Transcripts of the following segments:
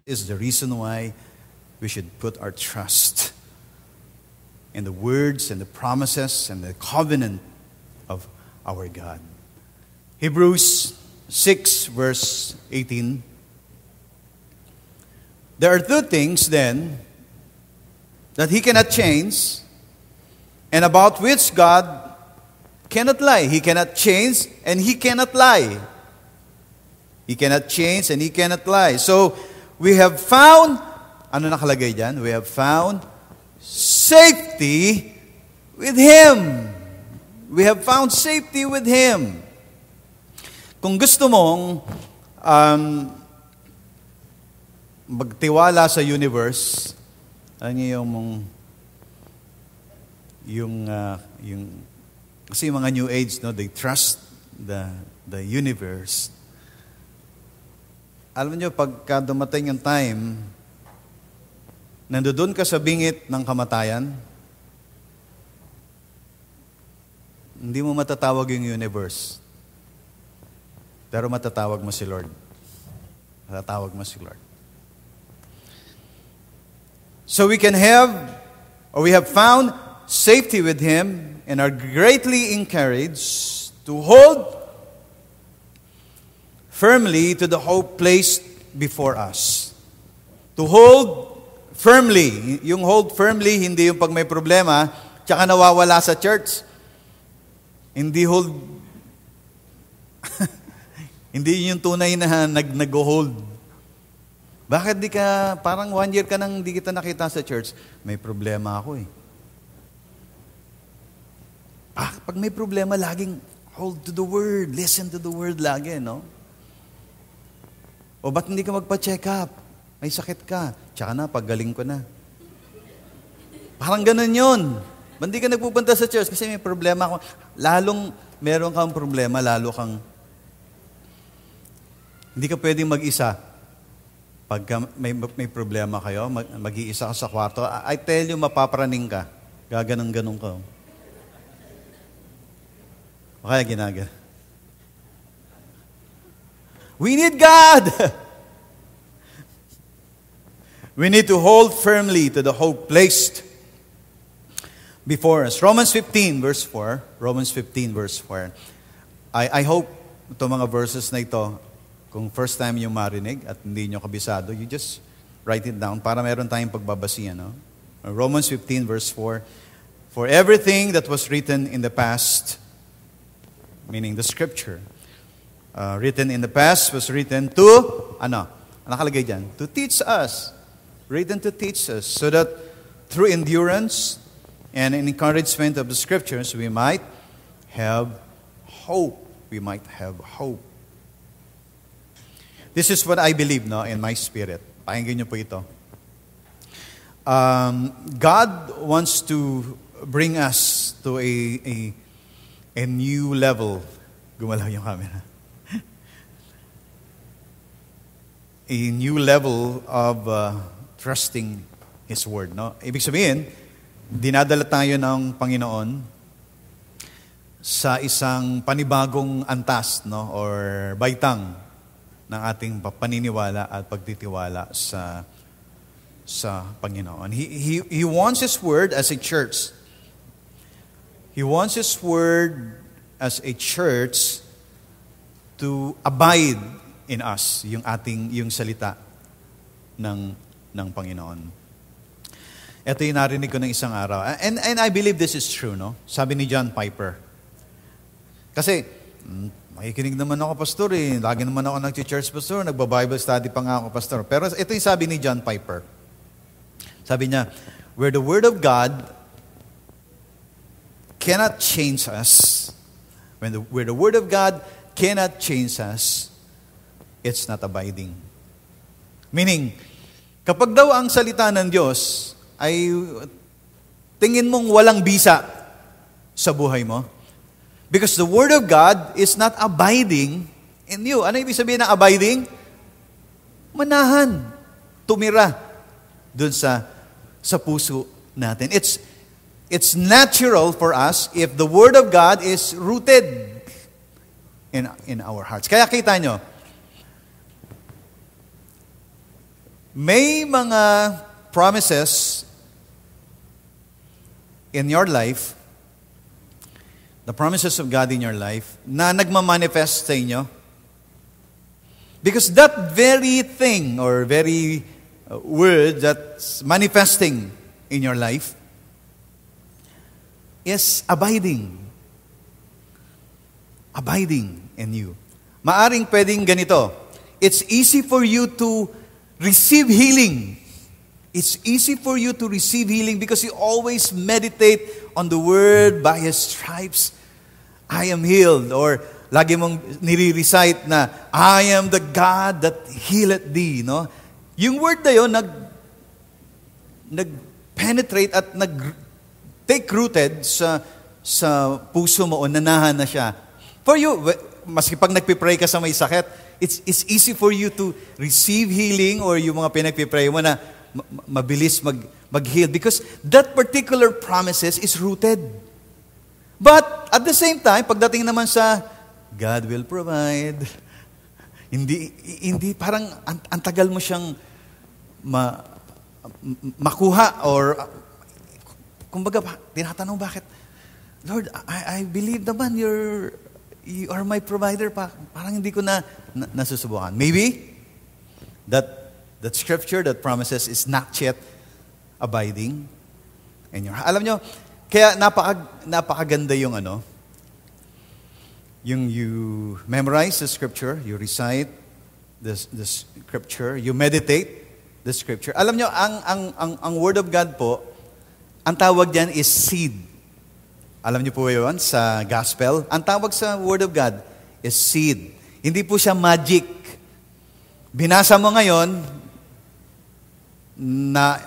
is the reason why we should put our trust in the words and the promises and the covenant of our God. Hebrews 6 verse 18. There are two things then that He cannot change and about which God cannot lie. He cannot change and He cannot lie. He cannot change and He cannot lie. So, we have found, ano nakalagay dyan? We have found safety with Him. We have found safety with Him. Kung gusto mong magtiwala sa universe, ano yung kasi yung mga New Age, no, they trust the universe. Alam niyo, pagka dumating yung time, nandoon ka sa bingit ng kamatayan, hindi mo matatawag yung universe. Pero matatawag mo si Lord. Matatawag mo si Lord. So we can have, or we have found safety with Him and are greatly encouraged to hold firmly to the hope placed before us. To hold firmly. Yung hold firmly, hindi yung pag may problema, tsaka nawawala sa church. Hindi hold, hindi yung tunay na nag-hold. Bakit di ka, parang 1 year ka nang di kita nakita sa church, may problema ako eh. Pag may problema, laging hold to the Word, listen to the Word lagi, no? O ba't hindi ka magpa-check up? May sakit ka. Tsaka na, paggaling ko na. Parang ganun yun. Ba't hindi ka nagpupunta sa church? Kasi may problema ako. Lalong meron kang problema, lalo kang hindi ka pwedeng mag-isa. Pag may problema kayo, mag-iisa ka sa kwarto, I tell you, mapapraning ka. Gaganong-ganong ka. O kaya ginaga. We need God. We need to hold firmly to the hope placed before us. Romans 15 verse 4. Romans 15 verse 4. I hope itong mga verses na ito, kung first time yung marinig at hindi nyo kabisado, you just write it down para meron tayong pagbabasihan. No? Romans 15 verse 4. For everything that was written in the past, meaning the scripture, written in the past was written to, nakalagay dyan? To teach us. Written to teach us. So that through endurance and encouragement of the scriptures, we might have hope. We might have hope. This is what I believe, no, in my spirit. Pakinggan niyo po ito. God wants to bring us to a new level. Gumalaw yung camera. A new level of trusting His Word. No? Ibig sabihin, dinadala tayo ng Panginoon sa isang panibagong antas, no? Or baitang ng ating paniniwala at pagtitiwala sa Panginoon. He wants His Word as a church. He wants His Word as a church to abide in us, yung salita ng Panginoon. Ito yung narinig ko ng isang araw. And I believe this is true, no? Sabi ni John Piper. Kasi, makikinig naman ako, pastor eh. Lagi naman ako nag-church, pastor. Nagba-Bible study pa nga ako, pastor. Pero ito yung sabi ni John Piper. Sabi niya, where the Word of God cannot change us, where the Word of God cannot change us, it's not abiding. Meaning, kapag daw ang salita ng Diyos ay tingin mong walang bisa sa buhay mo, because the Word of God is not abiding in you. Ano ibig sabihin ng abiding? Manahan, tumira dun sa puso natin. It's natural for us if the Word of God is rooted in our hearts. Kaya kita nyo, may mga promises in your life, the promises of God in your life, na nagmamanifest sa inyo. Because that very thing or very word that's manifesting in your life is abiding. Abiding in you. Maaring pwedeng ganito. It's easy for you to receive healing. It's easy for you to receive healing because you always meditate on the word, by His stripes, I am healed. Or lagi mong nire-recite na, I am the God that healeth thee. No? Yung word na yun, nag-penetrate at nag-take rooted sa puso mo o nanahan na siya. For you, maski pag nagpipray ka sa may sakit, it's easy for you to receive healing or yung mga pinagpipray mo na mabilis mag-heal because that particular promises is rooted. But at the same time, pagdating naman sa God will provide, hindi parang ang tagal mo siyang makuha or kumbaga tinatanong bakit, Lord, I believe naman you are my provider pa. Parang hindi ko na nasusubukan. Maybe that scripture that promises is not yet abiding in your heart. Alam nyo, kaya napakaganda yung yung you memorize the scripture, you recite the scripture, you meditate the scripture. Alam nyo, ang word of God po, ang tawag diyan is seed. Alam niyo po yun sa gospel? Ang tawag sa word of God is seed. Hindi po siya magic. Binasa mo ngayon na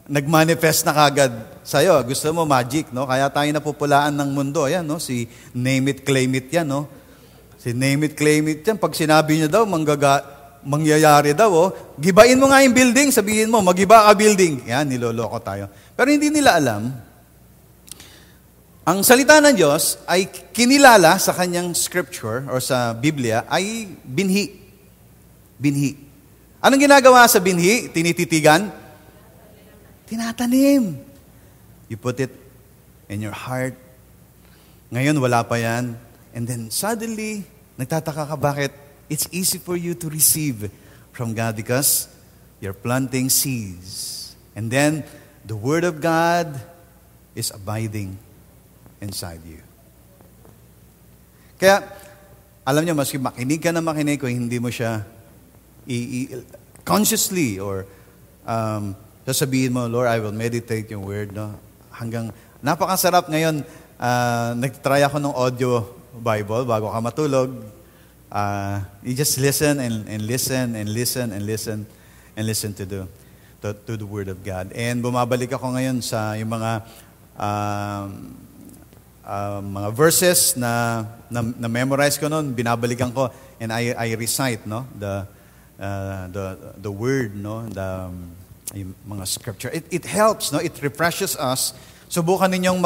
nagmanifest na kagad sa'yo. Gusto mo magic, no? Kaya tayo napupulaan ng mundo. Ayan, no? Si name it, claim it yan, no? Si name it, claim it yan. Pag sinabi niya daw, mangyayari daw, oh. Gibain mo nga yung building, sabihin mo, magiba ka building. Yan, niloloko tayo. Pero hindi nila alam, ang salita ng Diyos ay kinilala sa kanyang scripture or sa Biblia ay binhi. Binhi. Anong ginagawa sa binhi? Tinititigan? Tinatanim. You put it in your heart. Ngayon, wala pa yan. And then suddenly, nagtataka ka bakit? It's easy for you to receive from God because you're planting seeds. And then, the Word of God is abiding inside you. Kaya, alam niyo, maski makinig ka na makinig, kung hindi mo siya consciously or sasabihin mo, Lord, I will meditate yung word. No? Hanggang, napakasarap ngayon, nagtry ako ng audio Bible bago ka matulog. You just listen and listen and listen and listen and listen to the Word of God. And bumabalik ako ngayon sa yung mga verses na memorize ko noon, binabalikan ko and I recite the word, no, yung mga scripture. It helps, no, it refreshes us. Subukan ninyong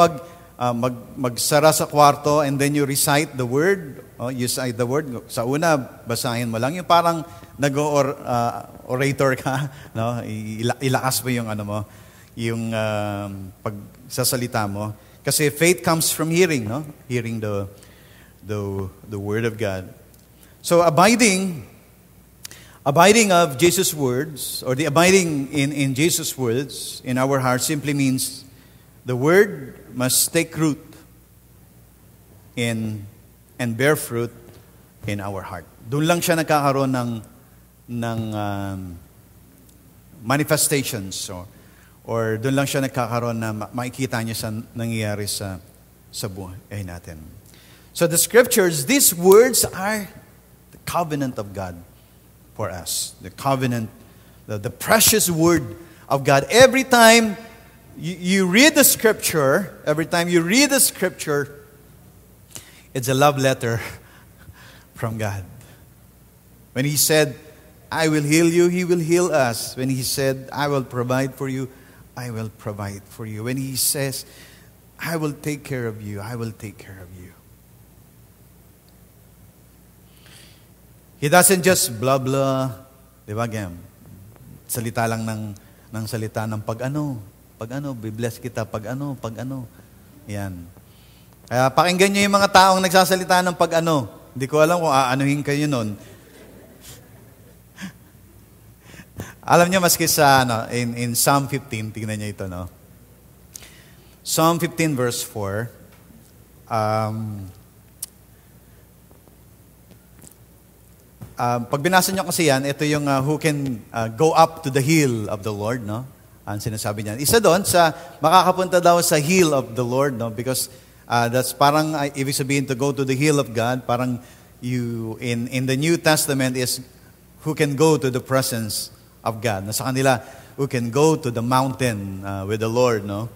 magsara sa kwarto and then you recite the word, you cite the word. Sa una basahin mo lang yung parang orator ka, no, ilakas mo yung yung pagsasalita mo. Kasi faith comes from hearing, no? Hearing the Word of God. So abiding of Jesus' words, or the abiding in Jesus' words in our hearts simply means the Word must take root and bear fruit in our heart. Doon lang siya nagkakaroon ng manifestations, or doon lang siya nagkakaroon na makikita niya sa nangyayari sa buhay natin. So the scriptures, these words are the covenant of God for us. The covenant, the precious word of God. Every time you read the scripture, it's a love letter from God. When He said, I will heal you, He will heal us. When He said, I will provide for you, I will provide for you. When He says, I will take care of you, I will take care of you. He doesn't just blah blah, di ba, Gam? salita lang ng salita ng pag-ano, bibless kita, pag-ano. Yan. Kaya pakinggan nyo yung mga taong nagsasalita ng pag-ano. Hindi ko alam kung aanuhin kayo nun. Alam niyo, maski sa, in Psalm 15, tingnan niyo ito, no? Psalm 15 verse 4, pag binasa niyo kasi yan, ito yung who can go up to the hill of the Lord, no? Ang sinasabi niyan. Isa doon sa makakapunta daw sa hill of the Lord, no? Because that's parang ibig sabihin to go to the hill of God, parang you in the New Testament is who can go to the presence of God. Nasa kanila, who can go to the mountain with the Lord, no?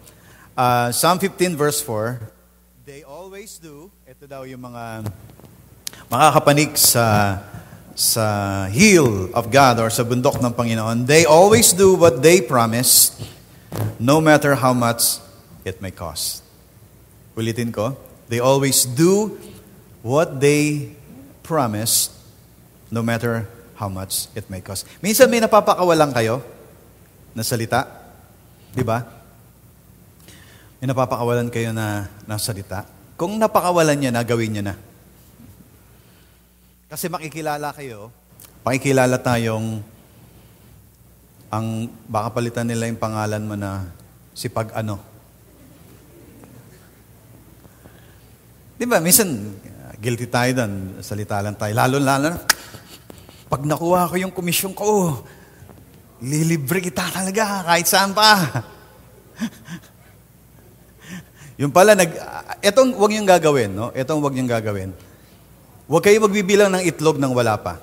Psalm 15 verse 4, they always do, ito daw yung mga makakapanig sa hill of God or sa bundok ng Panginoon. They always do what they promise, no matter how much it may cost. Ulitin ko, they always do what they promise, no matter how much it may cost. Minsan may napapakawalan kayo na salita, di ba? May napapakawalan kayo na salita. Kung napakawalan niya na, gawin niya na. Kasi makikilala tayong baka palitan nila yung pangalan mo na si Pag-ano. Di ba, minsan, guilty tayo doon, salita lang tayo. Lalo na, pag nakuha ko yung komisyon ko, lilibre kita talaga, kahit saan pa. Yung pala, etong wag niyong gagawin, no? Etong wag niyong gagawin. Huwag kayo magbibilang ng itlog nang wala pa.